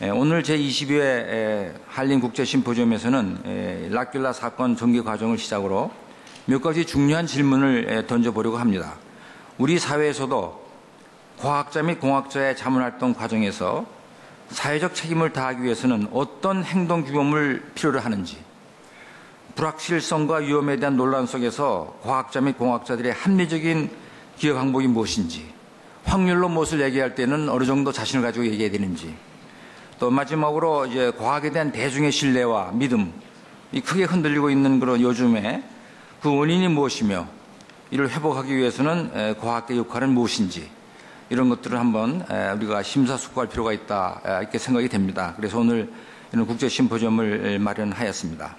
오늘 제22회 한림국제심포지엄에서는 락길라 사건 전개 과정을 시작으로 몇 가지 중요한 질문을 던져보려고 합니다. 우리 사회에서도 과학자 및 공학자의 자문활동 과정에서 사회적 책임을 다하기 위해서는 어떤 행동규범을 필요로 하는지, 불확실성과 위험에 대한 논란 속에서 과학자 및 공학자들의 합리적인 기여 항목이 무엇인지, 확률로 무엇을 얘기할 때는 어느 정도 자신을 가지고 얘기해야 되는지, 또 마지막으로 이제 과학에 대한 대중의 신뢰와 믿음이 크게 흔들리고 있는 그런 요즘에 그 원인이 무엇이며 이를 회복하기 위해서는 과학의 역할은 무엇인지, 이런 것들을 한번 우리가 심사숙고할 필요가 있다, 이렇게 생각이 됩니다. 그래서 오늘 이런 국제 심포지엄을 마련하였습니다.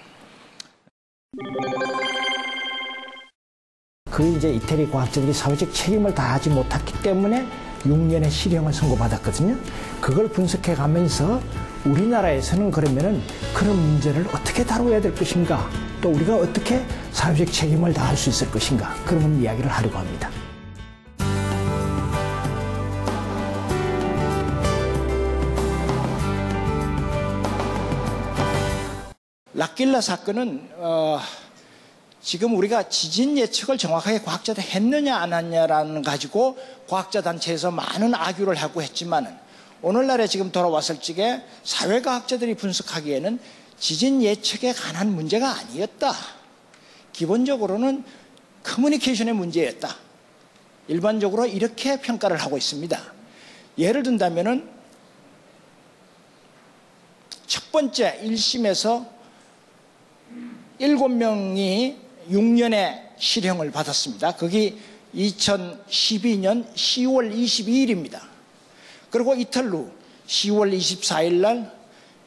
이제 이태리 과학자들이 사회적 책임을 다하지 못했기 때문에 6년의 실형을 선고받았거든요. 그걸 분석해 가면서 우리나라에서는 그러면은 그런 문제를 어떻게 다뤄야 될 것인가, 또 우리가 어떻게 사회적 책임을 다할 수 있을 것인가, 그런 이야기를 하려고 합니다. 락길라 사건은 지금 우리가 지진 예측을 정확하게 과학자들이 했느냐 안 했느냐라는 가지고 과학자 단체에서 많은 악유를 하고 했지만, 오늘날에 지금 돌아왔을 적에 사회과학자들이 분석하기에는 지진 예측에 관한 문제가 아니었다. 기본적으로는 커뮤니케이션의 문제였다. 일반적으로 이렇게 평가를 하고 있습니다. 예를 든다면은 첫 번째 1심에서 7명이 6년의 실형을 받았습니다. 그게 2012년 10월 22일입니다. 그리고 이틀 후 10월 24일 날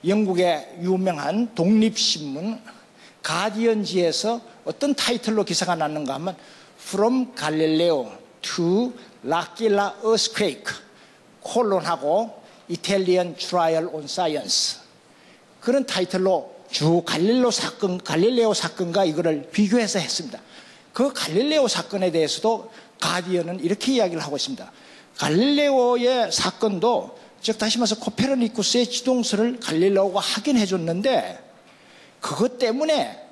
영국의 유명한 독립신문 가디언지에서 어떤 타이틀로 기사가 났는가 하면 From Galileo to L'Aquila Earthquake 콜론하고 Italian Trial on Science, 그런 타이틀로 주 갈릴레오 사건과 이거를 비교해서 했습니다. 그 갈릴레오 사건에 대해서도 가디언은 이렇게 이야기를 하고 있습니다. 갈릴레오의 사건도, 즉 다시 말해서 코페르니쿠스의 지동설을 갈릴레오가 확인해 줬는데 그것 때문에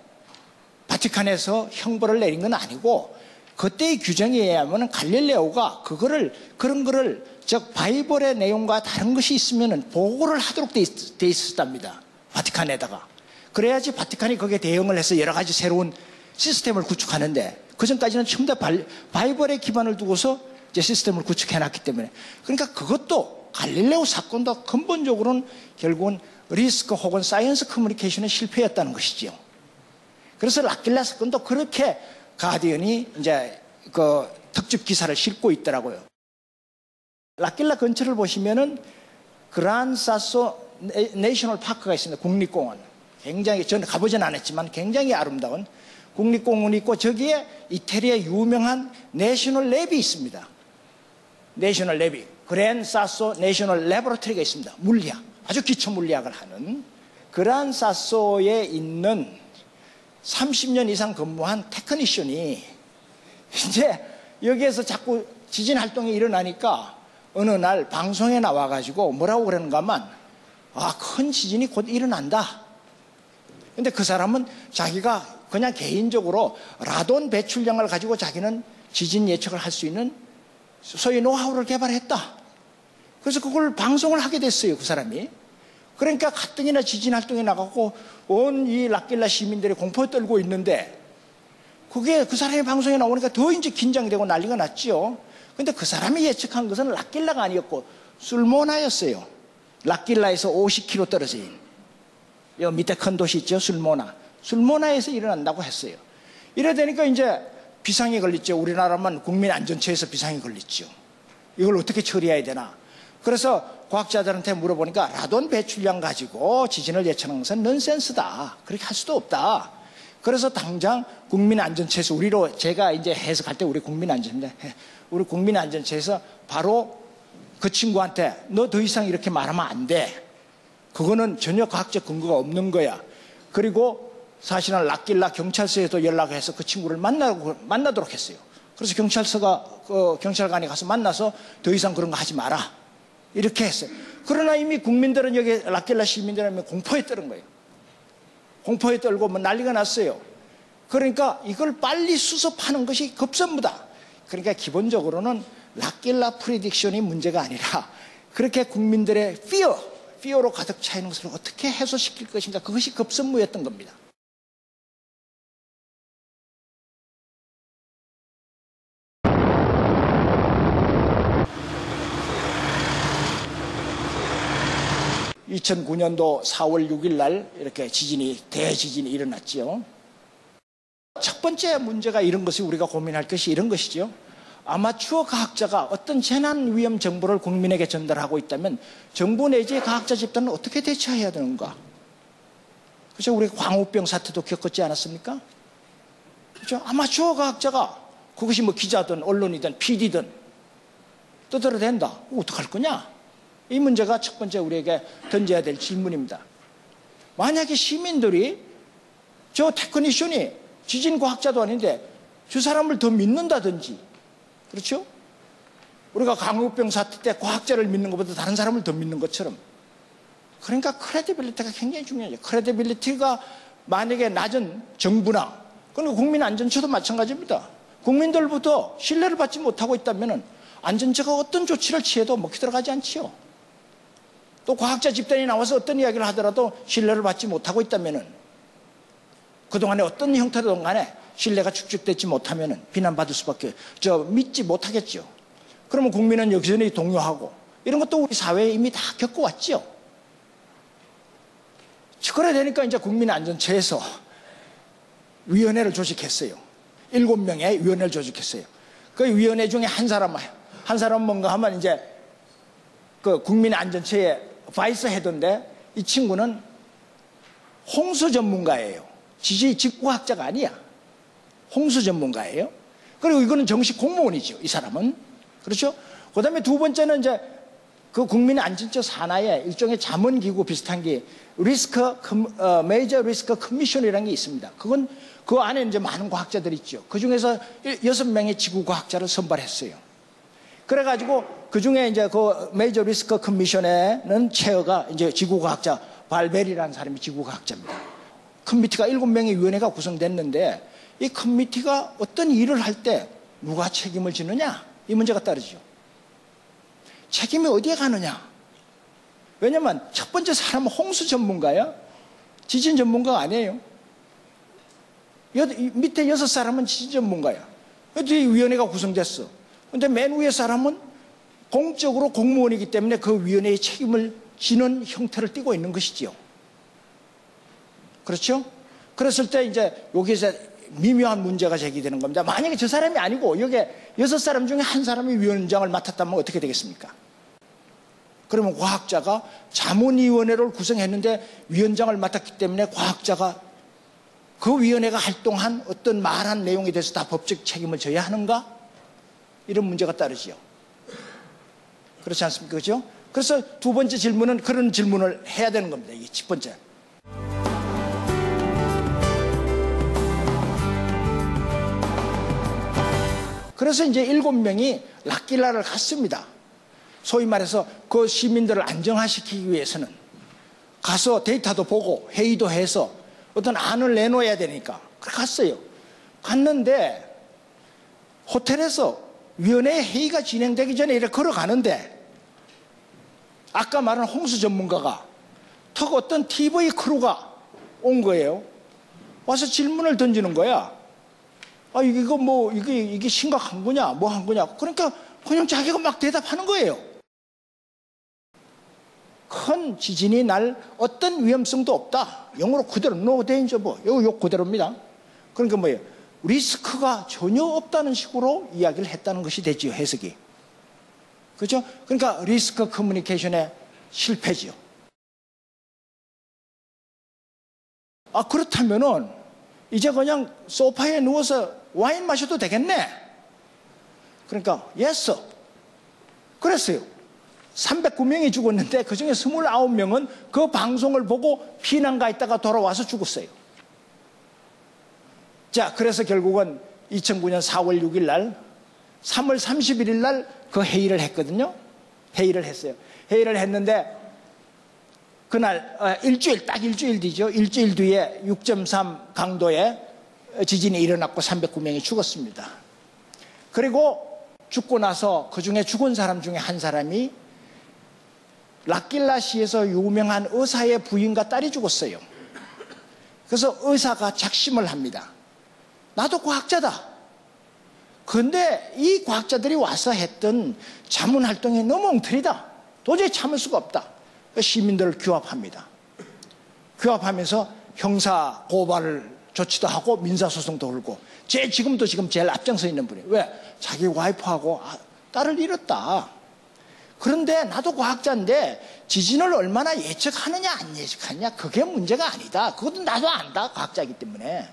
바티칸에서 형벌을 내린 건 아니고, 그때의 규정에 의하면 갈릴레오가 그런 거를 즉 바이블의 내용과 다른 것이 있으면 보고를 하도록 돼 있었답니다. 바티칸에다가. 그래야지 바티칸이 거기에 대응을 해서 여러 가지 새로운 시스템을 구축하는데, 그 전까지는 전부 다 바이블에 기반을 두고서 이제 시스템을 구축해놨기 때문에, 그러니까 그것도 갈릴레오 사건도 근본적으로는 결국은 리스크 혹은 사이언스 커뮤니케이션의 실패였다는 것이지요. 그래서 락길라 사건도 그렇게 가디언이 이제 그 특집 기사를 싣고 있더라고요. 락길라 근처를 보시면은 그란사소 내셔널 파크가 있습니다. 국립공원. 굉장히, 저는 가보진 않았지만 굉장히 아름다운 국립공원이 있고, 저기에 이태리의 유명한 내셔널 랩이 있습니다. 내셔널 랩이, 그랜사소 내셔널 레버러터리가 있습니다. 물리학, 아주 기초 물리학을 하는. 그란사소에 있는 30년 이상 근무한 테크니션이 이제 여기에서 자꾸 지진 활동이 일어나니까 어느 날 방송에 나와가지고 뭐라고 그러는가 하면, 큰 지진이 곧 일어난다. 근데 그 사람은 자기가 그냥 개인적으로 라돈 배출량을 가지고 자기는 지진 예측을 할 수 있는 소위 노하우를 개발했다. 그래서 그걸 방송을 하게 됐어요, 그 사람이. 그러니까 가뜩이나 지진 활동에 나가고 온 이 락길라 시민들이 공포에 떨고 있는데, 그게 그 사람이 방송에 나오니까 더 이제 긴장되고 난리가 났죠. 근데 그 사람이 예측한 것은 락길라가 아니었고 술모나였어요. 락길라에서 50km 떨어져 있는. 여 밑에 큰 도시 있죠, 술모나에서 일어난다고 했어요. 이래 되니까 이제 비상이 걸렸죠. 우리나라만 국민안전처에서 비상이 걸렸죠. 이걸 어떻게 처리해야 되나. 그래서 과학자들한테 물어보니까 라돈 배출량 가지고 지진을 예측하는 것은 넌센스다. 그렇게 할 수도 없다. 그래서 당장 국민안전처에서, 우리로 제가 이제 해석할 때 우리 국민안전처에서 바로 그 친구한테 너 더 이상 이렇게 말하면 안 돼. 그거는 전혀 과학적 근거가 없는 거야. 그리고 사실은 락길라 경찰서에도 연락을 해서 그 친구를 만나도록 했어요. 그래서 경찰관이 가서 만나서 더 이상 그런 거 하지 마라. 이렇게 했어요. 그러나 이미 국민들은 여기 라킬라 시민들은 공포에 떨은 거예요. 공포에 떨고 뭐 난리가 났어요. 그러니까 이걸 빨리 수습하는 것이 급선무다. 그러니까 기본적으로는 라킬라 프리딕션이 문제가 아니라 그렇게 국민들의 피어로 가득 차 있는 것을 어떻게 해소시킬 것인가, 그것이 급선무였던 겁니다. (2009년도) 4월 6일 날 이렇게 대지진이 일어났죠. 첫 번째 문제가 이런 것이, 우리가 고민할 것이 이런 것이죠. 아마추어 과학자가 어떤 재난 위험 정보를 국민에게 전달하고 있다면 정부 내지 과학자 집단은 어떻게 대처해야 되는가? 그렇죠? 우리 광우병 사태도 겪었지 않았습니까? 그렇죠? 아마추어 과학자가 그것이 뭐 기자든 언론이든 PD든 떠들어댄다. 어떡할 거냐? 이 문제가 첫 번째 우리에게 던져야 될 질문입니다. 만약에 시민들이 저 테크니션이 지진과학자도 아닌데 저 사람을 더 믿는다든지, 그렇죠? 우리가 광우병 사태 때 과학자를 믿는 것보다 다른 사람을 더 믿는 것처럼. 그러니까 크레디빌리티가 굉장히 중요해요. 크레디빌리티가 만약에 낮은 정부나, 그리고 국민안전처도 마찬가지입니다. 국민들부터 신뢰를 받지 못하고 있다면 안전처가 어떤 조치를 취해도 먹히 들어가지 않지요. 또 과학자 집단이 나와서 어떤 이야기를 하더라도 신뢰를 받지 못하고 있다면, 그동안에 어떤 형태로든 간에 신뢰가 축적되지 못하면 비난받을 수밖에, 믿지 못하겠죠. 그러면 국민은 여전히 동요하고, 이런 것도 우리 사회에 이미 다 겪어왔죠. 그래 되니까 이제 국민안전처에서 위원회를 조직했어요. 7명의 위원회를 조직했어요. 그 위원회 중에 한 사람 뭔가 하면 이제 그 국민안전처의 바이스 헤드인데, 이 친구는 홍수 전문가예요. 직구학자가 아니야. 홍수 전문가예요. 그리고 이거는 정식 공무원이죠, 이 사람은. 그렇죠? 그 다음에 두 번째는 이제 그 국민안전처 산하에 일종의 자문기구 비슷한 게 메이저 리스크 커미션이라는 게 있습니다. 그건 그 안에 이제 많은 과학자들이 있죠. 그 중에서 6명의 지구과학자를 선발했어요. 그래가지고 그 중에 이제 그 메이저 리스크 커미션에는 체어가 이제 지구과학자 발벨이라는 사람이 지구과학자입니다. 커미티가 7명의 위원회가 구성됐는데, 이 커미티가 어떤 일을 할 때 누가 책임을 지느냐, 이 문제가 따르죠. 책임이 어디에 가느냐? 왜냐면 첫 번째 사람은 홍수 전문가야. 지진 전문가가 아니에요. 밑에 6사람은 지진 전문가야. 이 위원회가 구성됐어. 근데 맨 위에 사람은 공적으로 공무원이기 때문에 그 위원회의 책임을 지는 형태를 띠고 있는 것이지요. 그렇죠? 그랬을 때 이제 여기서 미묘한 문제가 제기되는 겁니다. 만약에 저 사람이 아니고 여기에 6사람 중에 한 사람이 위원장을 맡았다면 어떻게 되겠습니까? 그러면 과학자가 자문위원회를 구성했는데 위원장을 맡았기 때문에 과학자가 그 위원회가 활동한 어떤 말한 내용에 대해서 다 법적 책임을 져야 하는가? 이런 문제가 따르지요. 그렇지 않습니까? 그렇죠? 그래서 두 번째 질문은 그런 질문을 해야 되는 겁니다. 이게 첫 번째. 그래서 이제 7명이 라킬라를 갔습니다. 소위 말해서 그 시민들을 안정화시키기 위해서는 가서 데이터도 보고 회의도 해서 어떤 안을 내놓아야 되니까 그래 갔어요. 갔는데 호텔에서 위원회 회의가 진행되기 전에 이렇게 걸어가는데, 아까 말한 홍수 전문가가 턱 어떤 TV 크루가 온 거예요. 와서 질문을 던지는 거야. 이게 심각한 거냐, 뭐 한 거냐. 그러니까 그냥 자기가 막 대답하는 거예요. 큰 지진이 날 어떤 위험성도 없다. 영어로 그대로 no danger, 요 그대로입니다. 그러니까 뭐예요? 리스크가 전혀 없다는 식으로 이야기를 했다는 것이 되지요, 해석이. 그렇죠? 그러니까 리스크 커뮤니케이션의 실패지요. 그렇다면은 이제 그냥 소파에 누워서 와인 마셔도 되겠네. 그러니까 yes. 그랬어요. 309명이 죽었는데 그중에 29명은 그 방송을 보고 피난가 있다가 돌아와서 죽었어요. 자, 그래서 결국은 2009년 4월 6일 날 3월 31일 날 그 회의를 했거든요. 회의를 했어요. 회의를 했는데 그날 딱 일주일 뒤죠. 일주일 뒤에 6.3 강도의 지진이 일어났고 309명이 죽었습니다. 그리고 죽고 나서 그중에 죽은 사람 중에 한 사람이 라킬라시에서 유명한 의사의 부인과 딸이 죽었어요. 그래서 의사가 작심을 합니다. 나도 과학자다. 그런데 이 과학자들이 와서 했던 자문활동이 너무 엉터리다. 도저히 참을 수가 없다. 시민들을 규합합니다. 규합하면서 형사 고발을 조치도 하고 민사소송도 걸고 지금도 제일 앞장서 있는 분이에요. 왜? 자기 와이프하고 딸을 잃었다. 그런데 나도 과학자인데 지진을 얼마나 예측하느냐 안 예측하느냐 그게 문제가 아니다. 그것도 나도 안다. 과학자이기 때문에.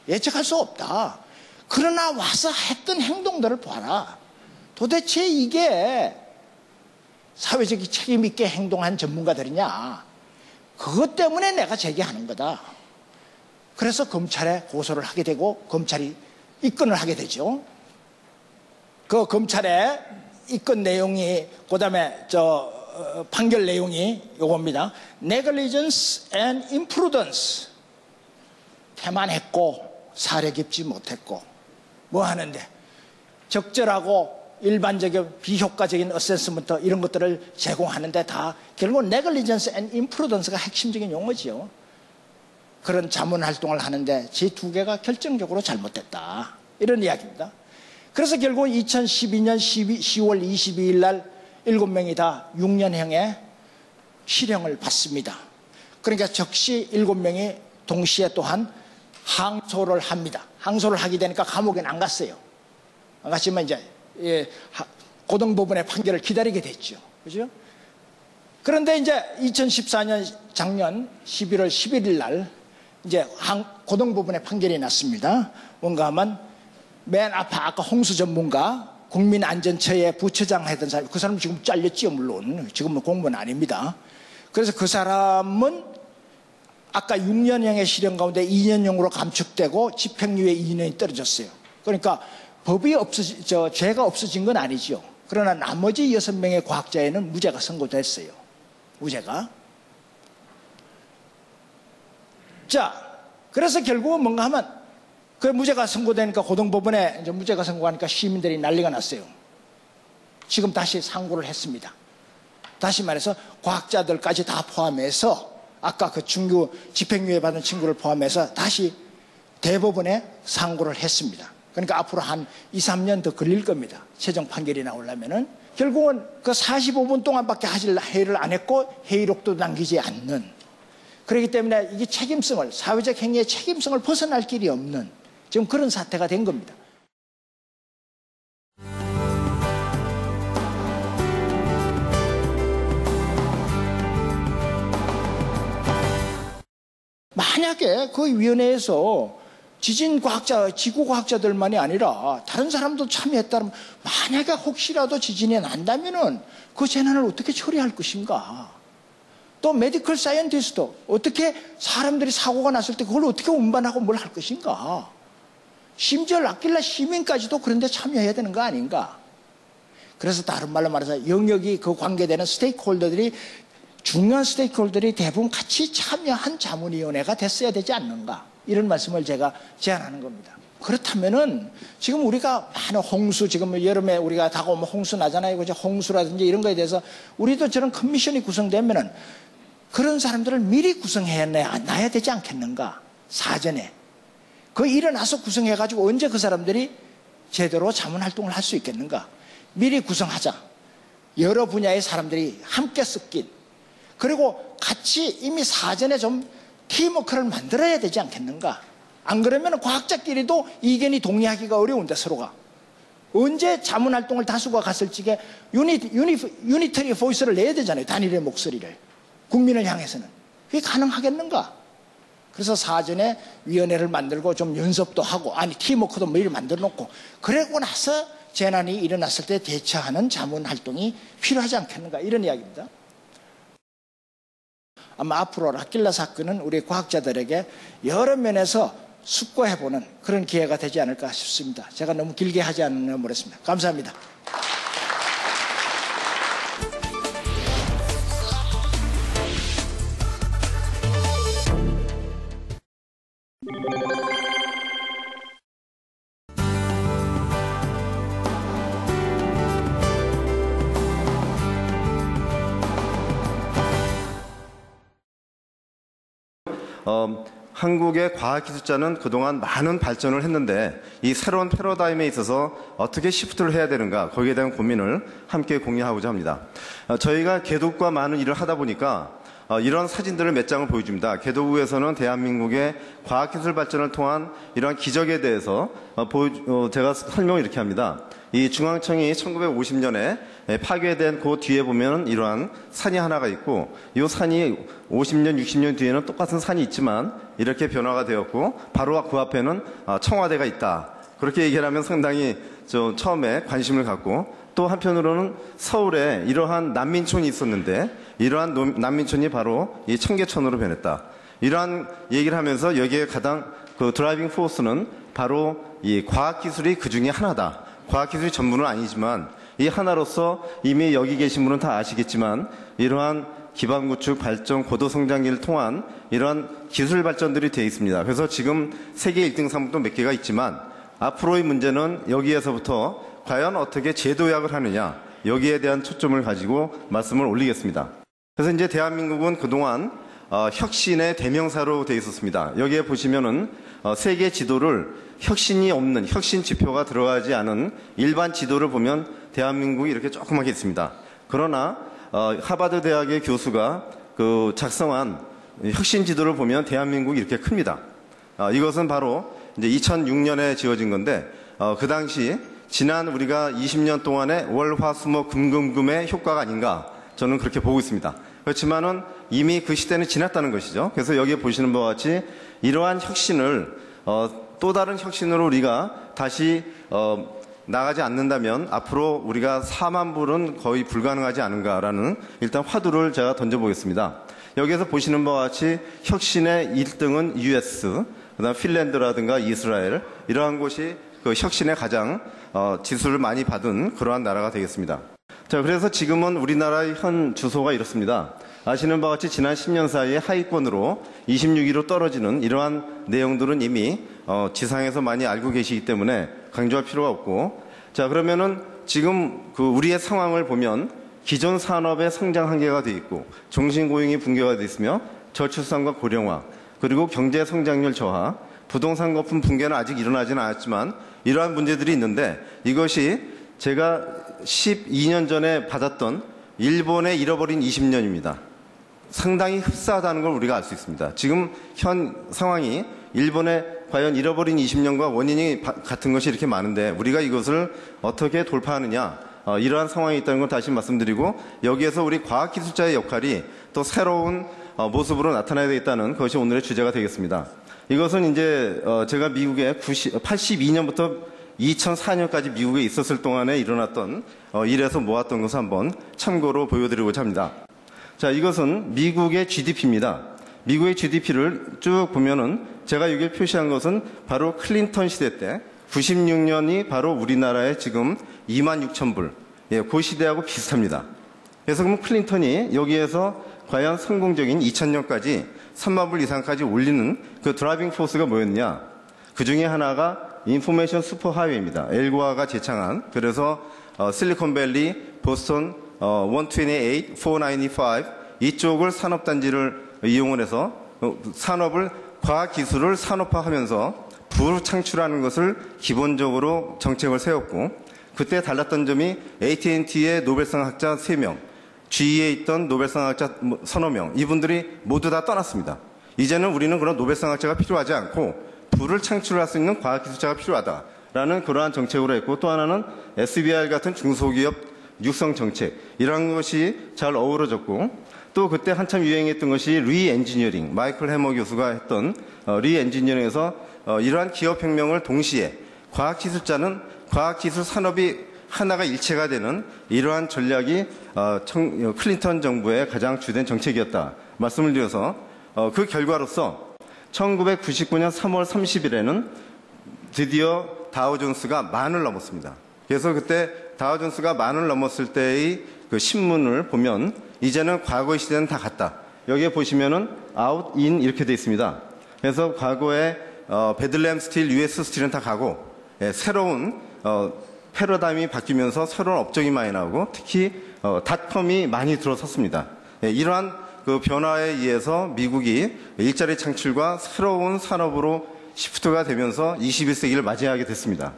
예측할 수 없다. 그러나 와서 했던 행동들을 봐라. 도대체 이게 사회적 책임 있게 행동한 전문가들이냐. 그것 때문에 내가 제기하는 거다. 그래서 검찰에 고소를 하게 되고 검찰이 입건을 하게 되죠. 그 검찰의 입건 내용이 그다음에 판결 내용이 요겁니다. Negligence and imprudence. 태만했고 사려 깊지 못했고 뭐 하는데 적절하고 일반적인 비효과적인 어세스먼트 이런 것들을 제공하는데 다 결국 Negligence and imprudence가 핵심적인 용어지요. 그런 자문활동을 하는데 제 두 개가 결정적으로 잘못됐다. 이런 이야기입니다. 그래서 결국 2012년 10월 22일 날 7명이 다 6년형의 실형을 받습니다. 그러니까 적시 7명이 동시에 또한 항소를 합니다. 항소를 하게 되니까 감옥에 안 갔어요. 안 갔지만 이제 고등법원의 판결을 기다리게 됐죠. 그죠? 그런데 이제 2014년 작년 11월 11일 날 이제 고등법원의 판결이 났습니다. 뭔가 하면 맨 앞에 아까 홍수 전문가 국민안전처의 부처장 했던 사람, 그 사람 지금 잘렸지요. 물론 지금은 공무원 아닙니다. 그래서 그 사람은 아까 6년형의 실형 가운데 2년형으로 감축되고 집행유예 2년이 떨어졌어요. 그러니까 죄가 없어진 건 아니죠. 그러나 나머지 6명의 과학자에는 무죄가 선고됐어요. 무죄가. 자, 그래서 결국은 뭔가 하면 그 무죄가 선고되니까 고등법원에 이제 무죄가 선고하니까 시민들이 난리가 났어요. 지금 다시 상고를 했습니다. 다시 말해서 과학자들까지 다 포함해서 아까 그 중규 집행유예 받은 친구를 포함해서 다시 대법원에 상고를 했습니다. 그러니까 앞으로 한 2, 3년 더 걸릴 겁니다. 최종 판결이 나오려면은. 결국은 그 45분 동안밖에 회의를 안 했고 회의록도 남기지 않는. 그렇기 때문에 이게 책임성을, 사회적 행위의 책임성을 벗어날 길이 없는 지금 그런 사태가 된 겁니다. 만약에 그 위원회에서 지진과학자, 지구과학자들만이 아니라 다른 사람도 참여했다면 만약에 혹시라도 지진이 난다면은 그 재난을 어떻게 처리할 것인가? 또 메디컬 사이언티스트 어떻게 사람들이 사고가 났을 때 그걸 어떻게 운반하고 뭘 할 것인가? 심지어 라킬라 시민까지도 그런데 참여해야 되는 거 아닌가? 그래서 다른 말로 말해서 영역이 그 관계되는 스테이크홀더들이 중요한 스테이크홀더들이 대부분 같이 참여한 자문위원회가 됐어야 되지 않는가? 이런 말씀을 제가 제안하는 겁니다. 그렇다면은 지금 우리가 많은 홍수, 지금 여름에 우리가 다가오면 홍수 나잖아요. 그죠? 홍수라든지 이런 거에 대해서 우리도 저런 커미션이 구성되면은 그런 사람들을 미리 구성해놔야 되지 않겠는가? 사전에. 그 일어나서 구성해가지고 언제 그 사람들이 제대로 자문활동을 할 수 있겠는가? 미리 구성하자. 여러 분야의 사람들이 함께 섞인. 그리고 같이 이미 사전에 좀 팀워크를 만들어야 되지 않겠는가? 안 그러면 과학자끼리도 이견이 동의하기가 어려운데 서로가. 언제 자문활동을 다수가 갔을 적에 유니터리 보이스를 내야 되잖아요. 단일의 목소리를. 국민을 향해서는. 그게 가능하겠는가? 그래서 사전에 위원회를 만들고 좀 연습도 하고, 아니 팀워크도 미리 만들어 놓고, 그러고 나서 재난이 일어났을 때 대처하는 자문활동이 필요하지 않겠는가? 이런 이야기입니다. 아마 앞으로 라킬라 사건은 우리 과학자들에게 여러 면에서 숙고해보는 그런 기회가 되지 않을까 싶습니다. 제가 너무 길게 하지 않으려 모르겠습니다. 감사합니다. 한국의 과학기술자는 그동안 많은 발전을 했는데 이 새로운 패러다임에 있어서 어떻게 시프트를 해야 되는가, 거기에 대한 고민을 함께 공유하고자 합니다. 저희가 개독과 많은 일을 하다 보니까 이런 사진들을 몇 장을 보여줍니다. 개도국에서는 대한민국의 과학기술 발전을 통한 이러한 기적에 대해서 제가 설명을 이렇게 합니다. 이 중앙청이 1950년에 파괴된 그 뒤에 보면 이러한 산이 하나가 있고, 이 산이 50년, 60년 뒤에는 똑같은 산이 있지만 이렇게 변화가 되었고, 바로 그 앞에는 청와대가 있다. 그렇게 얘기를 하면 상당히 처음에 관심을 갖고, 또 한편으로는 서울에 이러한 난민촌이 있었는데 이러한 난민촌이 바로 이 청계천으로 변했다. 이러한 얘기를 하면서 여기에 가장 그 드라이빙 포스는 바로 이 과학기술이 그 중에 하나다. 과학기술이 전부는 아니지만 이 하나로서 이미 여기 계신 분은 다 아시겠지만 이러한 기반구축 발전 고도성장기를 통한 이러한 기술 발전들이 되어 있습니다. 그래서 지금 세계 1등 상품도 몇 개가 있지만 앞으로의 문제는 여기에서부터 과연 어떻게 제도약을 하느냐, 여기에 대한 초점을 가지고 말씀을 올리겠습니다. 그래서 이제 대한민국은 그동안 혁신의 대명사로 되어 있었습니다. 여기에 보시면은 세계 지도를 혁신이 없는, 혁신 지표가 들어가지 않은 일반 지도를 보면 대한민국이 이렇게 조그맣게 있습니다. 그러나 하버드 대학의 교수가 그 작성한 혁신 지도를 보면 대한민국이 이렇게 큽니다. 이것은 바로 이제 2006년에 지어진 건데 그 당시 지난 우리가 20년 동안의 월화수목 금금금의 효과가 아닌가, 저는 그렇게 보고 있습니다. 그렇지만은 이미 그 시대는 지났다는 것이죠. 그래서 여기에 보시는 바와 같이 이러한 혁신을 또 다른 혁신으로 우리가 다시 나가지 않는다면 앞으로 우리가 4만 불은 거의 불가능하지 않은가라는 일단 화두를 제가 던져보겠습니다. 여기에서 보시는 바와 같이 혁신의 1등은 US, 그다음 핀란드라든가 이스라엘, 이러한 곳이 그 혁신에 가장 지수를 많이 받은 그러한 나라가 되겠습니다. 자, 그래서 지금은 우리나라의 현 주소가 이렇습니다. 아시는 바와 같이 지난 10년 사이에 하위권으로 26위로 떨어지는 이러한 내용들은 이미 지상에서 많이 알고 계시기 때문에 강조할 필요가 없고, 자, 그러면은 지금 그 우리의 상황을 보면 기존 산업의 성장 한계가 되어 있고 종신고용이 붕괴가 되어 있으며 저출산과 고령화, 그리고 경제 성장률 저하, 부동산 거품 붕괴는 아직 일어나지는 않았지만 이러한 문제들이 있는데, 이것이 제가 12년 전에 받았던 일본의 잃어버린 20년입니다. 상당히 흡사하다는 걸 우리가 알 수 있습니다. 지금 현 상황이 일본의 과연 잃어버린 20년과 원인이 같은 것이 이렇게 많은데 우리가 이것을 어떻게 돌파하느냐, 이러한 상황이 있다는 걸 다시 말씀드리고, 여기에서 우리 과학기술자의 역할이 또 새로운 모습으로 나타나야 되겠다는 것이 오늘의 주제가 되겠습니다. 이것은 이제 제가 미국에 82년부터 2004년까지 미국에 있었을 동안에 일어났던 일에서 모았던 것을 한번 참고로 보여드리고자 합니다. 자, 이것은 미국의 GDP입니다. 미국의 GDP를 쭉 보면은 제가 여기 표시한 것은 바로 클린턴 시대 때 96년이 바로 우리나라의 지금 26,000불, 예, 그 시대하고 비슷합니다. 그래서 그럼 클린턴이 여기에서 과연 성공적인 2000년까지 3만 불 이상까지 올리는 그 드라이빙 포스가 뭐였냐? 그 중에 하나가 인포메이션 슈퍼하이웨이입니다. 엘고아가 제창한, 그래서 실리콘밸리, 보스턴 128, 495 이쪽을 산업단지를 이용을 해서 산업을, 과학기술을 산업화하면서 부를 창출하는 것을 기본적으로 정책을 세웠고, 그때 달랐던 점이 AT&T의 노벨상 학자 3명, GE에 있던 노벨상 학자 서너 명, 이분들이 모두 다 떠났습니다. 이제는 우리는 그런 노벨상 학자가 필요하지 않고 부를 창출할 수 있는 과학기술자가 필요하다라는 그러한 정책으로 했고, 또 하나는 SBI 같은 중소기업 육성 정책, 이러한 것이 잘 어우러졌고, 또 그때 한참 유행했던 것이 리엔지니어링, 마이클 해머 교수가 했던 리엔지니어링에서 이러한 기업혁명을 동시에 과학기술자는 과학기술 산업이 하나가 일체가 되는 이러한 전략이 클린턴 정부의 가장 주된 정책이었다 말씀을 드려서, 그 결과로서 1999년 3월 30일에는 드디어 다우존스가 만을 넘었습니다. 그래서 그때 다우존스가 만을 넘었을 때의 그 신문을 보면 이제는 과거의 시대는 다 갔다. 여기에 보시면은 아웃, 인 이렇게 되어 있습니다. 그래서 과거에 베들레헴 스틸, US 스틸은 다 가고, 예, 새로운 패러다임이 바뀌면서 새로운 업종이 많이 나오고, 특히 닷컴이 많이 들어섰습니다. 예, 이러한 그 변화에 의해서 미국이 일자리 창출과 새로운 산업으로 시프트가 되면서 21세기를 맞이하게 됐습니다.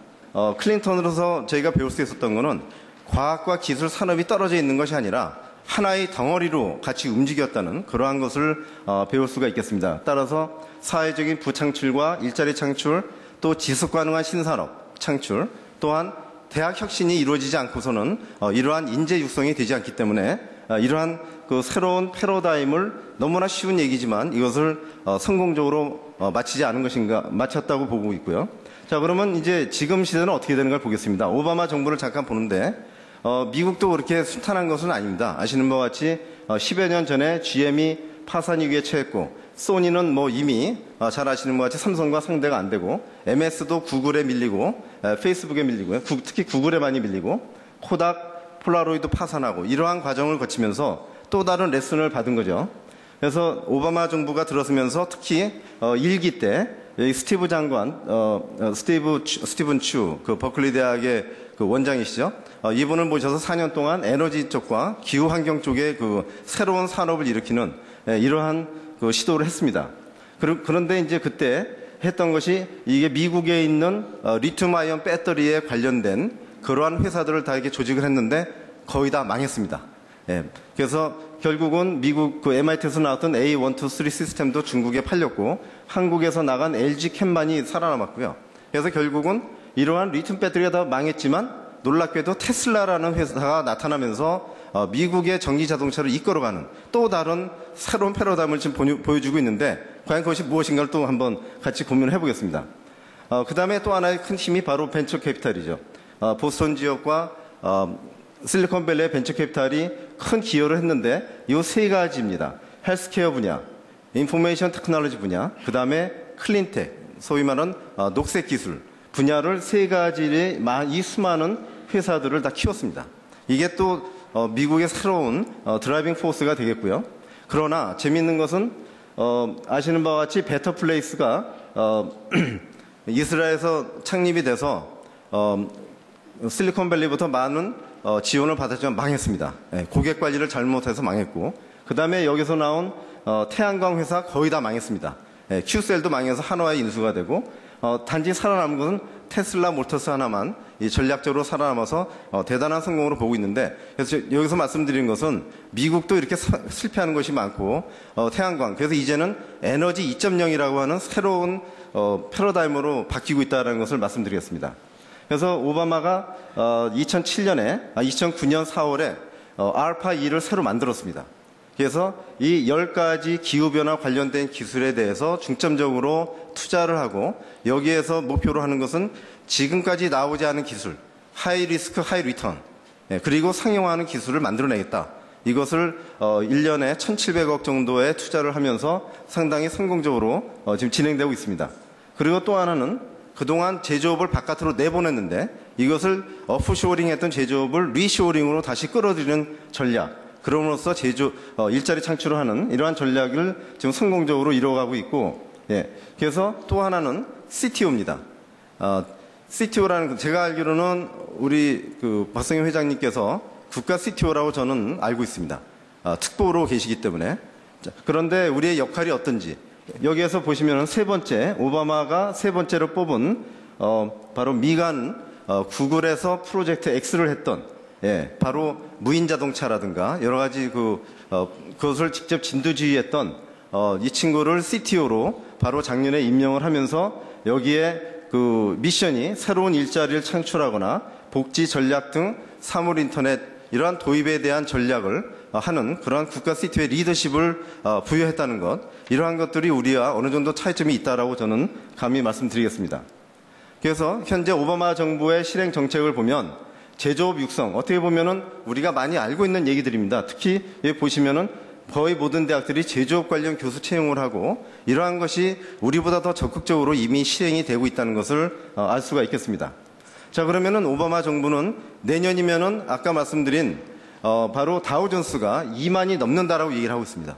클린턴으로서 저희가 배울 수 있었던 것은 과학과 기술 산업이 떨어져 있는 것이 아니라 하나의 덩어리로 같이 움직였다는 그러한 것을 배울 수가 있겠습니다. 따라서 사회적인 부창출과 일자리 창출, 또 지속 가능한 신산업 창출, 또한 대학 혁신이 이루어지지 않고서는 이러한 인재 육성이 되지 않기 때문에 이러한 그 새로운 패러다임을 너무나 쉬운 얘기지만 이것을 성공적으로 마치지 않은 것인가, 마쳤다고 보고 있고요. 자, 그러면 이제 지금 시대는 어떻게 되는가 보겠습니다. 오바마 정부를 잠깐 보는데 미국도 그렇게 순탄한 것은 아닙니다. 아시는 바와 같이 10여 년 전에 GM이 파산 위기에 처했고, 소니는 뭐 이미 잘 아시는 바와 같이 삼성과 상대가 안 되고, MS도 구글에 밀리고, 페이스북에 밀리고요. 특히 구글에 많이 밀리고, 코닥, 폴라로이드 파산하고, 이러한 과정을 거치면서 또 다른 레슨을 받은 거죠. 그래서 오바마 정부가 들어서면서 특히 1기 때 스티브 장관, 스티븐 추, 그 버클리 대학의 그 원장이시죠. 이분을 모셔서 4년 동안 에너지 쪽과 기후 환경 쪽에 그 새로운 산업을 일으키는 이러한 그 시도를 했습니다. 그런데 이제 그때 했던 것이 이게 미국에 있는 리튬 아이온 배터리에 관련된 그러한 회사들을 다 이렇게 조직을 했는데 거의 다 망했습니다. 예. 그래서 결국은 미국 그 MIT에서 나왔던 A123 시스템도 중국에 팔렸고, 한국에서 나간 LG 캠만이 살아남았고요. 그래서 결국은 이러한 리튬 배터리가 다 망했지만 놀랍게도 테슬라라는 회사가 나타나면서 미국의 전기 자동차를 이끌어가는 또 다른 새로운 패러다임을 지금 보여주고 있는데, 과연 그것이 무엇인가를 또 한번 같이 고민을 해보겠습니다. 그 다음에 또 하나의 큰 힘이 바로 벤처 캐피탈이죠. 보스턴 지역과 실리콘밸리의 벤처 캐피탈이 큰 기여를 했는데 이 세 가지입니다. 헬스케어 분야, 인포메이션 테크놀로지 분야, 그 다음에 클린텍, 소위 말하는 녹색 기술 분야를 세 가지의 이 수많은 회사들을 다 키웠습니다. 이게 또 미국의 새로운 드라이빙 포스가 되겠고요. 그러나 재미있는 것은 아시는 바와 같이 베터 플레이스가 이스라엘에서 창립이 돼서 실리콘밸리부터 많은 지원을 받았지만 망했습니다. 고객 관리를 잘못해서 망했고, 그 다음에 여기서 나온 태양광 회사 거의 다 망했습니다. 큐셀도 망해서 한화에 인수가 되고, 단지 살아남은 것은 테슬라 모터스 하나만 전략적으로 살아남아서 대단한 성공으로 보고 있는데, 그래서 여기서 말씀드린 것은 미국도 이렇게 실패하는 것이 많고, 태양광, 그래서 이제는 에너지 2.0이라고 하는 새로운 패러다임으로 바뀌고 있다는 것을 말씀드리겠습니다. 그래서 오바마가 2009년 4월에 알파2를 새로 만들었습니다. 그래서 이 10가지 기후변화 관련된 기술에 대해서 중점적으로 투자를 하고, 여기에서 목표로 하는 것은 지금까지 나오지 않은 기술, 하이 리스크, 하이 리턴, 그리고 상용화하는 기술을 만들어내겠다. 이것을 1년에 1,700억 정도의 투자를 하면서 상당히 성공적으로 지금 진행되고 있습니다. 그리고 또 하나는 그동안 제조업을 바깥으로 내보냈는데 이것을 오프쇼링 했던 제조업을 리쇼링으로 다시 끌어들이는 전략, 그럼으로써 일자리 창출을 하는 이러한 전략을 지금 성공적으로 이루어가고 있고, 그래서 또 하나는 CTO입니다. CTO라는, 제가 알기로는 우리 그 박성현 회장님께서 국가 CTO라고 저는 알고 있습니다. 특보로 계시기 때문에. 그런데 우리의 역할이 어떤지, 여기에서 보시면 세 번째, 오바마가 세 번째로 뽑은 바로 미간 구글에서 프로젝트 X를 했던, 바로 무인 자동차라든가 여러 가지 그것을 직접 진두지휘했던 이 친구를 CTO로 바로 작년에 임명을 하면서 여기에 그 미션이 새로운 일자리를 창출하거나 복지 전략 등 사물 인터넷 이러한 도입에 대한 전략을 하는 그러한 국가 CTO의 리더십을 부여했다는 것, 이러한 것들이 우리와 어느 정도 차이점이 있다라고 저는 감히 말씀드리겠습니다. 그래서 현재 오바마 정부의 실행 정책을 보면 제조업 육성, 어떻게 보면은 우리가 많이 알고 있는 얘기들입니다. 특히 여기 보시면은 거의 모든 대학들이 제조업 관련 교수 채용을 하고, 이러한 것이 우리보다 더 적극적으로 이미 실행이 되고 있다는 것을 알 수가 있겠습니다. 자, 그러면은 오바마 정부는 내년이면은 아까 말씀드린 바로 다우존스가 2만이 넘는다라고 얘기를 하고 있습니다.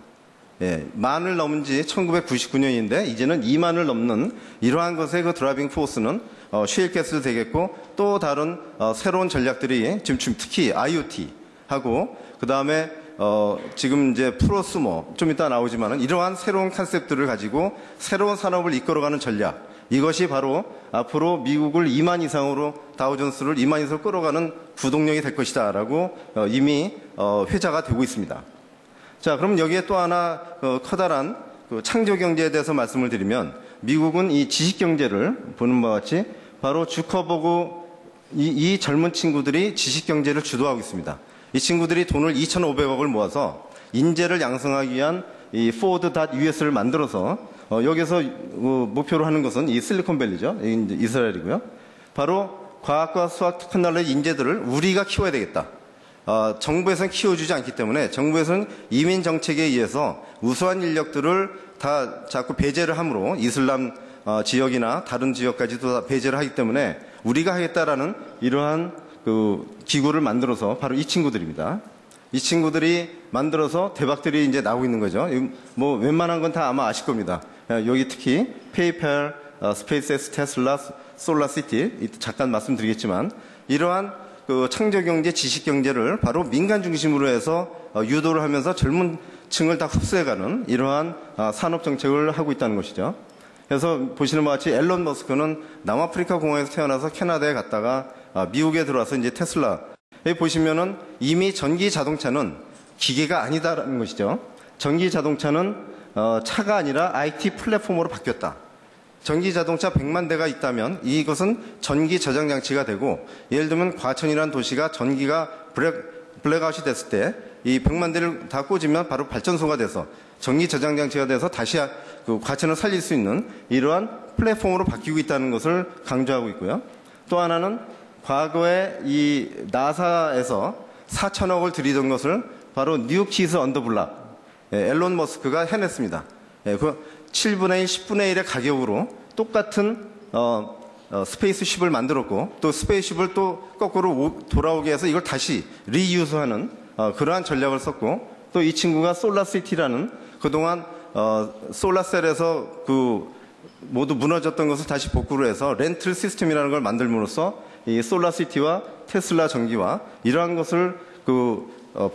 만을 넘은 지 1999년인데 이제는 2만을 넘는 이러한 것의 그 드라이빙 포스는 쉐일가스도 되겠고, 또 다른 새로운 전략들이 지금 특히 IoT 하고, 그 다음에 지금 이제 프로스모 좀 이따 나오지만은 이러한 새로운 컨셉들을 가지고 새로운 산업을 이끌어가는 전략, 이것이 바로 앞으로 미국을 2만 이상으로 다우존스를 2만 이상으로 끌어가는 구동력이 될 것이다라고 이미 회자가 되고 있습니다. 자, 그럼 여기에 또 하나 커다란 창조 경제에 대해서 말씀을 드리면, 미국은 이 지식 경제를 보는 바와 같이 바로 주커버그 이 젊은 친구들이 지식 경제를 주도하고 있습니다. 이 친구들이 돈을 2,500억을 모아서 인재를 양성하기 위한 이 Ford.US를 만들어서 여기서 목표로 하는 것은 이 실리콘밸리죠. 이스라엘이고요. 바로 과학과 수학 테크놀로지 인재들을 우리가 키워야 되겠다. 정부에서는 키워주지 않기 때문에 정부에서는 이민 정책에 의해서 우수한 인력들을 다 자꾸 배제를 함으로 이슬람 지역이나 다른 지역까지도 다 배제를 하기 때문에 우리가 하겠다라는 이러한 기구를 만들어서 바로 이 친구들입니다. 이 친구들이 만들어서 대박들이 이제 나오고 있는 거죠. 뭐 웬만한 건 다 아마 아실 겁니다. 여기 특히 페이팔, 스페이스X, 테슬라, 솔라시티 잠깐 말씀드리겠지만, 이러한 창조경제, 지식경제를 바로 민간 중심으로 해서 유도를 하면서 젊은 층을 다 흡수해가는 이러한 산업정책을 하고 있다는 것이죠. 그래서 보시는 바와 같이 앨런 머스크는 남아프리카 공화에서 태어나서 캐나다에 갔다가 미국에 들어와서 이제 테슬라. 여기 보시면은 이미 전기 자동차는 기계가 아니다라는 것이죠. 전기 자동차는 차가 아니라 IT 플랫폼으로 바뀌었다. 전기 자동차 100만 대가 있다면 이것은 전기 저장 장치가 되고, 예를 들면 과천이라는 도시가 전기가 블랙아웃이 됐을 때 이 100만 대를 다 꽂으면 바로 발전소가 돼서 전기 저장 장치가 돼서 다시 과천을 살릴 수 있는 이러한 플랫폼으로 바뀌고 있다는 것을 강조하고 있고요. 또 하나는 과거에 이 나사에서 4천억을 들이던 것을 바로 뉴 키즈 언더 블락, 앨런 머스크가 해냈습니다. 그 7분의 1, 10분의 1의 가격으로 똑같은 스페이스쉽을 만들었고, 또 스페이스쉽을 또 거꾸로 돌아오게 해서 이걸 다시 리유스하는 그러한 전략을 썼고, 또 이 친구가 솔라시티라는 그동안 솔라셀에서 모두 무너졌던 것을 다시 복구를 해서 렌틀 시스템이라는 걸 만들므로써 이 솔라시티와 테슬라 전기와 이러한 것을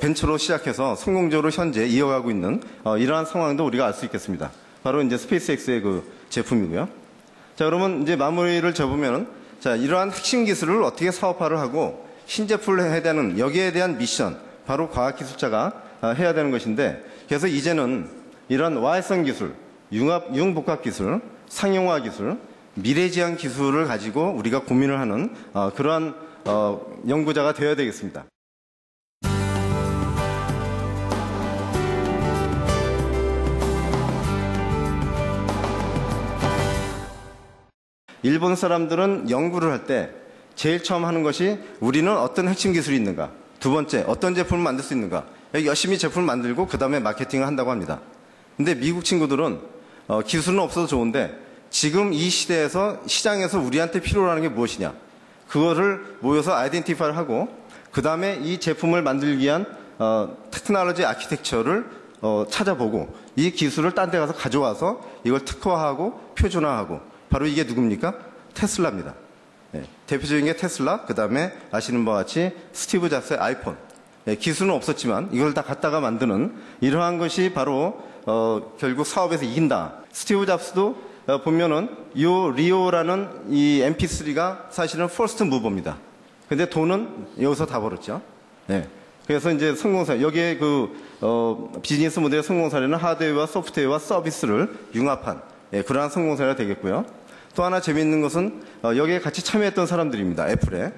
벤처로 시작해서 성공적으로 현재 이어가고 있는 이러한 상황도 우리가 알 수 있겠습니다. 바로 이제 스페이스X의 제품이고요. 자, 그러면 이제 마무리를 접으면은, 자, 이러한 핵심 기술을 어떻게 사업화를 하고 신제품을 해야 되는, 여기에 대한 미션, 바로 과학기술자가 해야 되는 것인데, 그래서 이제는 이런 와해성 기술, 융복합 기술, 상용화 기술, 미래지향 기술을 가지고 우리가 고민을 하는 그러한 연구자가 되어야 되겠습니다. 일본 사람들은 연구를 할 때 제일 처음 하는 것이 우리는 어떤 핵심 기술이 있는가, 두 번째 어떤 제품을 만들 수 있는가, 열심히 제품을 만들고 그 다음에 마케팅을 한다고 합니다. 근데 미국 친구들은 기술은 없어도 좋은데 지금 이 시대에서 시장에서 우리한테 필요로 하는 게 무엇이냐, 그거를 모여서 아이덴티파이를 하고 그 다음에 이 제품을 만들기 위한 테크놀로지 아키텍처를 찾아보고 이 기술을 딴 데 가서 가져와서 이걸 특화하고 표준화하고, 바로 이게 누굽니까? 테슬라입니다. 대표적인 게 테슬라, 그 다음에 아시는 바와 같이 스티브 잡스의 아이폰. 기술은 없었지만 이걸 다 갖다가 만드는 이러한 것이 바로 결국 사업에서 이긴다. 스티브 잡스도 보면은 요 리오라는 이 MP3가 사실은 퍼스트 무버입니다. 근데 돈은 여기서 다 벌었죠. 그래서 이제 성공사, 여기에 비즈니스 모델의 성공 사례는 하드웨어와 소프트웨어와 서비스를 융합한 그러한 성공 사례가 되겠고요. 또 하나 재미있는 것은 여기에 같이 참여했던 사람들입니다. 애플에.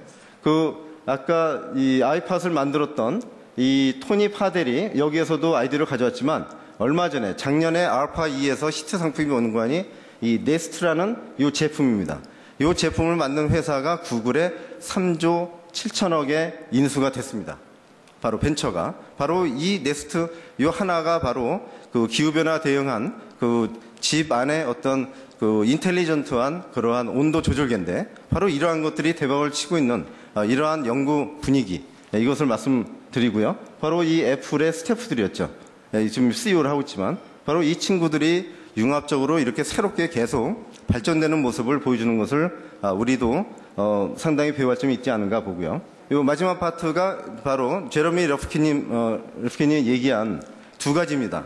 아까 이 아이팟을 만들었던 이 토니 파델이 여기에서도 아이디어를 가져왔지만, 얼마 전에 작년에 알파 2에서 히트 상품이 오는 거니 이 네스트라는 이 제품입니다. 이 제품을 만든 회사가 구글에 3조 7천억에 인수가 됐습니다. 바로 벤처가. 바로 이 네스트 이 하나가 바로 기후변화 대응한 집 안에 어떤 인텔리전트한 그러한 온도 조절계인데, 바로 이러한 것들이 대박을 치고 있는 이러한 연구 분위기, 이것을 말씀드리고요. 바로 이 애플의 스태프들이었죠. 지금 CEO를 하고 있지만 바로 이 친구들이 융합적으로 이렇게 새롭게 계속 발전되는 모습을 보여주는 것을 우리도 상당히 배워할 점이 있지 않은가 보고요. 이 마지막 파트가 바로 제러미 러프킨이 얘기한 두 가지입니다.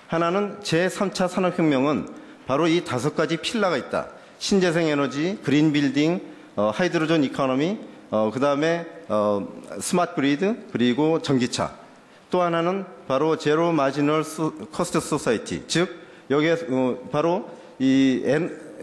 하나는 제3차 산업혁명은 바로 이 5가지 필라가 있다. 신재생 에너지, 그린 빌딩, 하이드로전 이코노미, 그 다음에 스마트 그리드, 그리고 전기차. 또 하나는 바로 제로 마지널 커스트 소사이티. 즉, 여기에 바로 이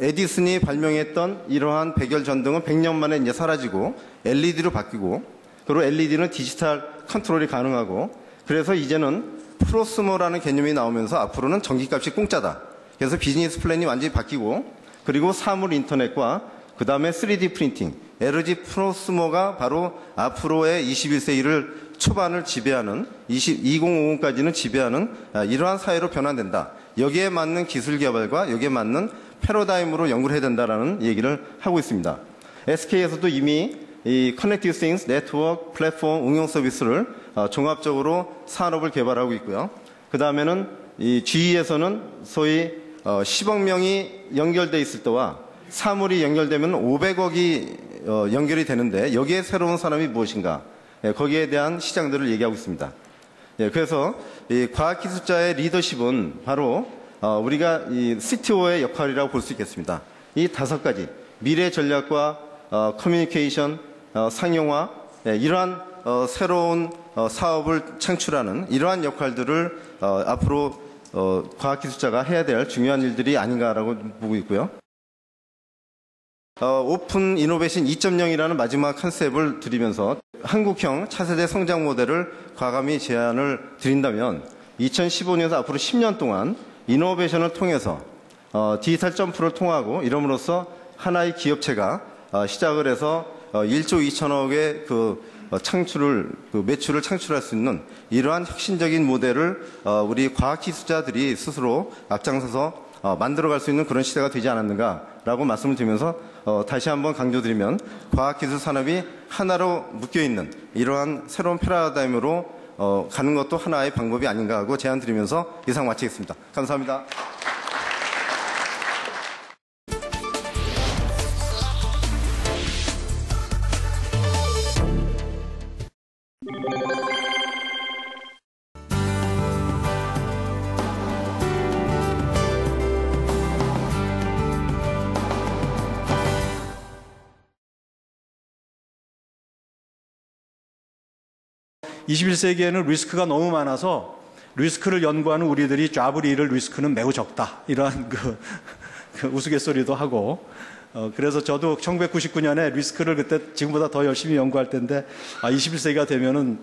에디슨이 발명했던 이러한 백열 전등은 100년 만에 이제 사라지고 LED로 바뀌고, 그리고 LED는 디지털 컨트롤이 가능하고, 그래서 이제는 프로스모라는 개념이 나오면서 앞으로는 전기값이 공짜다. 그래서 비즈니스 플랜이 완전히 바뀌고, 그리고 사물 인터넷과 그 다음에 3D 프린팅, LG 프로스모가 바로 앞으로의 21세기를 초반을 지배하는 2050까지는 지배하는 이러한 사회로 변환된다. 여기에 맞는 기술 개발과 여기에 맞는 패러다임으로 연구를 해야 된다라는 얘기를 하고 있습니다. SK에서도 이미 이 Connected Things, 네트워크, 플랫폼, 응용 서비스를 종합적으로 산업을 개발하고 있고요. 그 다음에는 이 GE에서는 소위 10억 명이 연결돼 있을 때와 사물이 연결되면 500억이 연결이 되는데 여기에 새로운 산업이 무엇인가? 거기에 대한 시장들을 얘기하고 있습니다. 그래서 이 과학기술자의 리더십은 바로 우리가 이 CTO의 역할이라고 볼 수 있겠습니다. 이 5가지 미래 전략과 커뮤니케이션, 상용화, 이러한 새로운 사업을 창출하는 이러한 역할들을 앞으로 과학기술자가 해야 될 중요한 일들이 아닌가라고 보고 있고요. 오픈 이노베이션 2.0이라는 마지막 컨셉을 드리면서 한국형 차세대 성장 모델을 과감히 제안을 드린다면 2015년에서 앞으로 10년 동안 이노베이션을 통해서 디지털 점프를 통하고 이름으로써 하나의 기업체가 시작을 해서 1조 2천억의 매출을 창출할 수 있는 이러한 혁신적인 모델을 우리 과학기술자들이 스스로 앞장서서 만들어갈 수 있는 그런 시대가 되지 않았는가라고 말씀을 드리면서 다시 한번 강조드리면 과학기술 산업이 하나로 묶여있는 이러한 새로운 패러다임으로 가는 것도 하나의 방법이 아닌가 하고 제안 드리면서 이상 마치겠습니다. 감사합니다. (21세기에는) 리스크가 너무 많아서 리스크를 연구하는 우리들이 잡을 잃을 리스크는 매우 적다. 이러한 그 우스갯소리도 하고, 그래서 저도 1999년에 리스크를 그때 지금보다 더 열심히 연구할 텐데 21세기가 되면은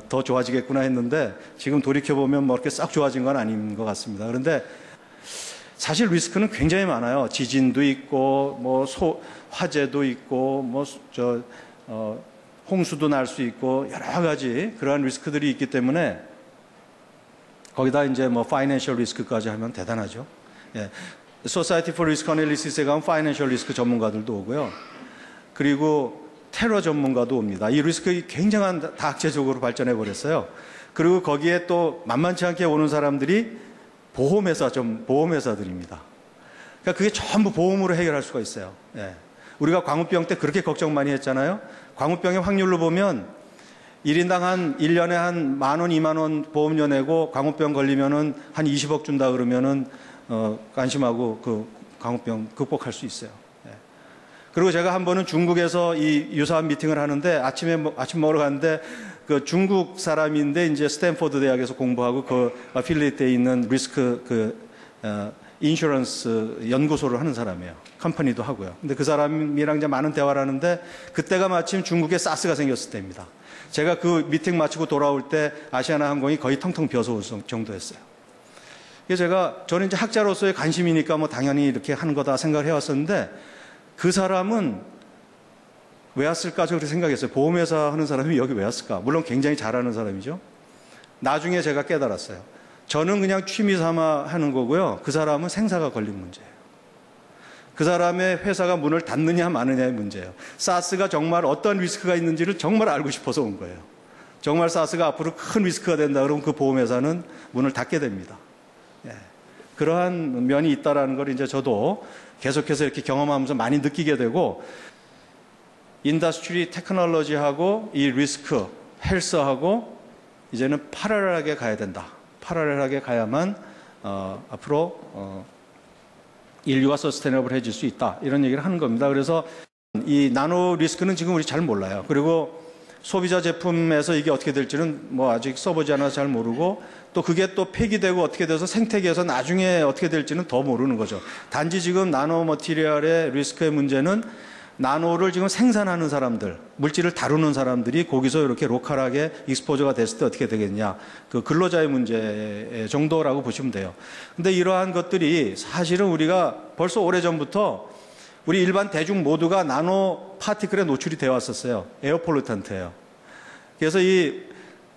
더 좋아지겠구나 했는데 지금 돌이켜보면 뭐 이렇게 싹 좋아진 건 아닌 것 같습니다. 그런데 사실 리스크는 굉장히 많아요. 지진도 있고, 뭐 화재도 있고, 홍수도 날 수 있고 여러 가지 그러한 리스크들이 있기 때문에 거기다 이제 파이낸셜 리스크까지 하면 대단하죠. 예. Society for Risk Analysis에 가면 파이낸셜 리스크 전문가들도 오고요. 그리고 테러 전문가도 옵니다. 이 리스크가 굉장한 다학제적으로 발전해 버렸어요. 그리고 거기에 또 만만치 않게 오는 사람들이 보험회사들입니다. 그러니까 그게 전부 보험으로 해결할 수가 있어요. 예. 우리가 광우병 때 그렇게 걱정 많이 했잖아요. 광우병의 확률로 보면 1인당 1년에 한 10,000원, 20,000원 보험료 내고 광우병 걸리면은 한 20억 준다 그러면은 안심하고 그 광우병 극복할 수 있어요. 예. 그리고 제가 한 번은 중국에서 이 유사한 미팅을 하는데 아침 먹으러 갔는데 그 중국 사람인데 이제 스탠포드 대학에서 공부하고 그 어필리에이트에 있는 리스크 인슈런스 연구소를 하는 사람이에요. 컴퍼니도 하고요. 근데 그 사람이랑 이제 많은 대화를 하는데 그때가 마침 중국에 사스가 생겼을 때입니다. 제가 그 미팅 마치고 돌아올 때 아시아나 항공이 거의 텅텅 비어서 올 정도였어요. 그래서 저는 이제 학자로서의 관심이니까 당연히 이렇게 하는 거다 생각을 해왔었는데 그 사람은 왜 왔을까 저렇게 생각했어요. 보험회사 하는 사람이 여기 왜 왔을까? 물론 굉장히 잘하는 사람이죠. 나중에 제가 깨달았어요. 저는 그냥 취미 삼아 하는 거고요. 그 사람은 생사가 걸린 문제예요. 그 사람의 회사가 문을 닫느냐 마느냐의 문제예요. 사스가 정말 어떤 리스크가 있는지를 정말 알고 싶어서 온 거예요. 정말 사스가 앞으로 큰 리스크가 된다 그러면 그 보험회사는 문을 닫게 됩니다. 예. 그러한 면이 있다라는 걸 이제 저도 계속해서 이렇게 경험하면서 많이 느끼게 되고 인더스트리 테크놀로지하고 이 리스크, 헬스하고 이제는 패러렐하게 가야 된다. 패러렐하게 가야만 앞으로 인류가 서스테이너블해질 수 있다. 이런 얘기를 하는 겁니다. 그래서 이 나노 리스크는 지금 우리 잘 몰라요. 그리고 소비자 제품에서 이게 어떻게 될지는 뭐 아직 써보지 않아서 잘 모르고 또 그게 또 폐기되고 어떻게 돼서 생태계에서 나중에 어떻게 될지는 더 모르는 거죠. 단지 지금 나노 머티리얼의 리스크의 문제는 나노를 지금 생산하는 사람들, 물질을 다루는 사람들이 거기서 이렇게 로컬하게 익스포저가 됐을 때 어떻게 되겠냐. 그 근로자의 문제 정도라고 보시면 돼요. 근데 이러한 것들이 사실은 우리가 벌써 오래전부터 우리 일반 대중 모두가 나노 파티클에 노출이 되어 왔었어요. 에어폴루탄트예요. 그래서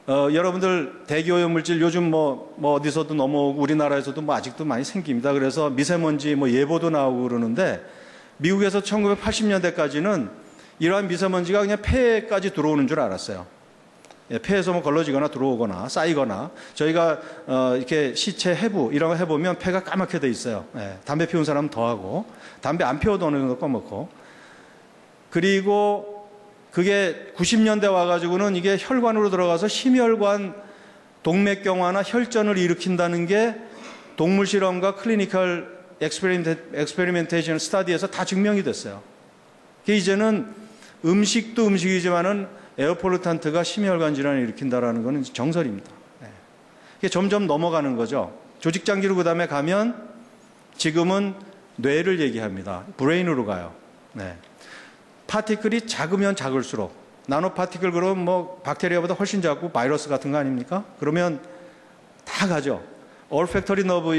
여러분들 대기오염물질 요즘 뭐 어디서도 넘어오고 우리나라에서도 뭐 아직도 많이 생깁니다. 그래서 미세먼지 뭐 예보도 나오고 그러는데 미국에서 1980년대까지는 이러한 미세먼지가 그냥 폐까지 들어오는 줄 알았어요. 폐에서 뭐 걸러지거나 들어오거나 쌓이거나 저희가 이렇게 시체 해부 이런 거 해보면 폐가 까맣게 돼 있어요. 담배 피운 사람은 더 하고 담배 안 피워도 어느 정도 꺼먹고 그리고 그게 90년대 와가지고는 이게 혈관으로 들어가서 심혈관 동맥경화나 혈전을 일으킨다는 게 동물 실험과 클리니컬 엑스페리멘테이션 스터디에서 다 증명이 됐어요. 이제는 음식도 음식이지만은 에어폴루탄트가 심혈관 질환을 일으킨다라는 것은 정설입니다. 이게 점점 넘어가는 거죠. 조직장기로 그 다음에 가면 지금은 뇌를 얘기합니다. 브레인으로 가요. 파티클이 작으면 작을수록 나노 파티클 그러면 뭐 박테리아보다 훨씬 작고 바이러스 같은 거 아닙니까? 그러면 다 가죠. 올팩터리 너브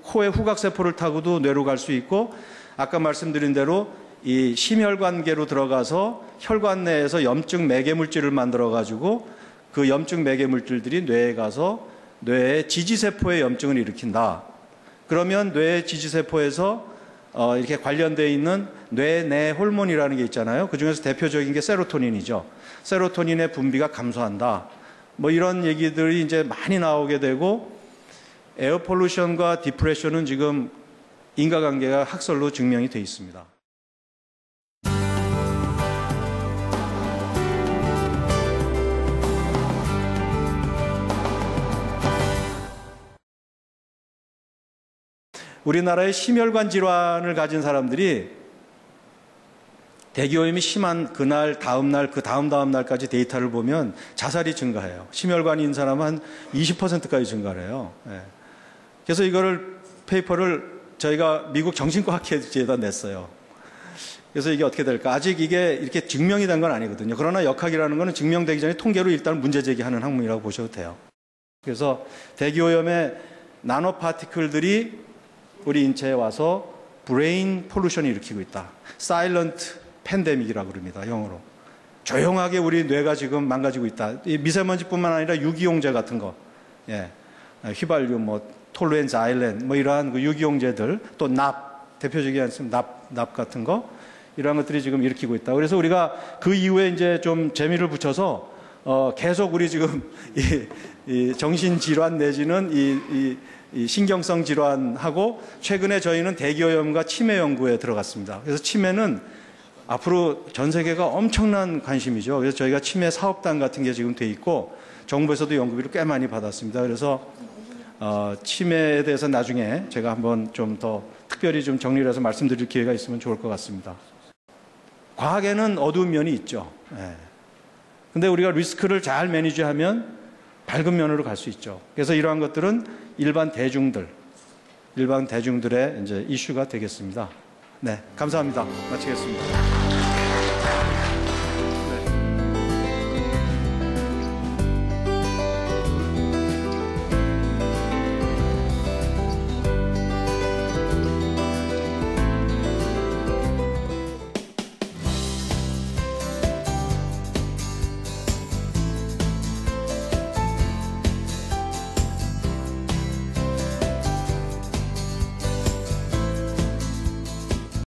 코의 후각세포를 타고도 뇌로 갈 수 있고 아까 말씀드린 대로 이 심혈관계로 들어가서 혈관 내에서 염증 매개물질을 만들어 가지고 그 염증 매개물질들이 뇌에 가서 뇌의 지지세포의 염증을 일으킨다. 그러면 뇌의 지지세포에서 이렇게 관련되어 있는 뇌 내 호르몬이라는 게 있잖아요. 그 중에서 대표적인 게 세로토닌이죠. 세로토닌의 분비가 감소한다. 뭐 이런 얘기들이 이제 많이 나오게 되고 에어 폴루션과 디프레션은 지금 인과관계가 학설로 증명이 되어 있습니다. 우리나라의 심혈관 질환을 가진 사람들이 대기오염이 심한 그날, 다음날, 그 다음 날까지 데이터를 보면 자살이 증가해요. 심혈관인 사람은 한 20%까지 증가를 해요. 그래서 이거를 페이퍼를 저희가 미국 정신과학회에다 냈어요. 그래서 이게 어떻게 될까? 아직 이게 이렇게 증명이 된 건 아니거든요. 그러나 역학이라는 거는 증명되기 전에 통계로 일단 문제 제기하는 학문이라고 보셔도 돼요. 그래서 대기오염의 나노 파티클들이 우리 인체에 와서 브레인 폴루션을 일으키고 있다. 사일런트 팬데믹이라고 그럽니다. 영어로. 조용하게 우리 뇌가 지금 망가지고 있다. 이 미세먼지뿐만 아니라 유기용제 같은 거, 휘발유, 톨루엔, 아일렌, 이러한 그 유기용제들, 또 납, 대표적인 납 같은 거, 이러한 것들이 지금 일으키고 있다. 그래서 우리가 그 이후에 이제 좀 재미를 붙여서 계속 우리 지금 이 정신질환 내지는 이 신경성 질환하고 최근에 저희는 대기오염과 치매 연구에 들어갔습니다. 그래서 치매는 앞으로 전 세계가 엄청난 관심이죠. 그래서 저희가 치매 사업단 같은 게 지금 돼 있고 정부에서도 연구비를 꽤 많이 받았습니다. 그래서 치매에 대해서 나중에 제가 한번 좀 더 특별히 좀 정리를 해서 말씀드릴 기회가 있으면 좋을 것 같습니다. 과학에는 어두운 면이 있죠. 근데 우리가 리스크를 잘 매니지하면 밝은 면으로 갈 수 있죠. 그래서 이러한 것들은 일반 대중들의 이제 이슈가 되겠습니다. 네, 감사합니다. 마치겠습니다.